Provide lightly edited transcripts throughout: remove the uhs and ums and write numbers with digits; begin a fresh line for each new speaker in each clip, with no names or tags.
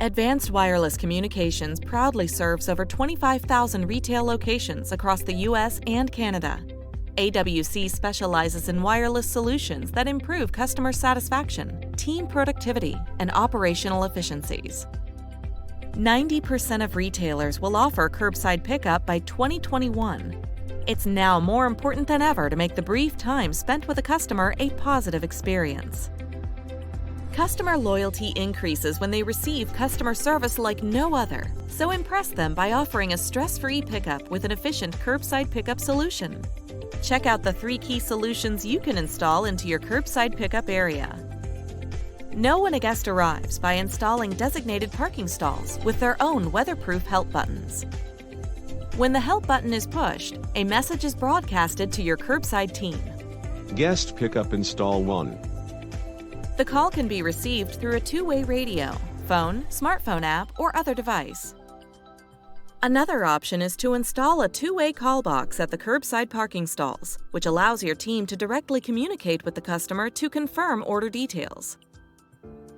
Advanced Wireless Communications proudly serves over 25,000 retail locations across the U.S. and Canada. AWC specializes in wireless solutions that improve customer satisfaction, team productivity, and operational efficiencies. 90% of retailers will offer curbside pickup by 2021. It's now more important than ever to make the brief time spent with a customer a positive experience. Customer loyalty increases when they receive customer service like no other, so impress them by offering a stress-free pickup with an efficient curbside pickup solution. Check out the 3 key solutions you can install into your curbside pickup area. Know when a guest arrives by installing designated parking stalls with their own weatherproof help buttons. When the help button is pushed, a message is broadcasted to your curbside team.
Guest pickup install 1.
The call can be received through a 2-way radio, phone, smartphone app, or other device. Another option is to install a 2-way call box at the curbside parking stalls, which allows your team to directly communicate with the customer to confirm order details.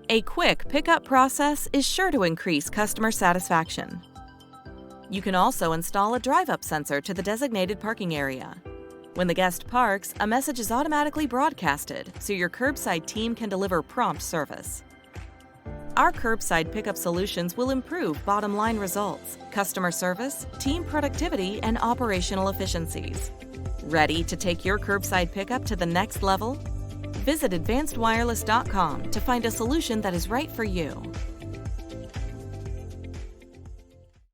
A quick pickup process is sure to increase customer satisfaction. You can also install a drive-up sensor to the designated parking area. When the guest parks, a message is automatically broadcasted so your curbside team can deliver prompt service. Our curbside pickup solutions will improve bottom-line results, customer service, team productivity, and operational efficiencies. Ready to take your curbside pickup to the next level? Visit advancedwireless.com to find a solution that is right for you.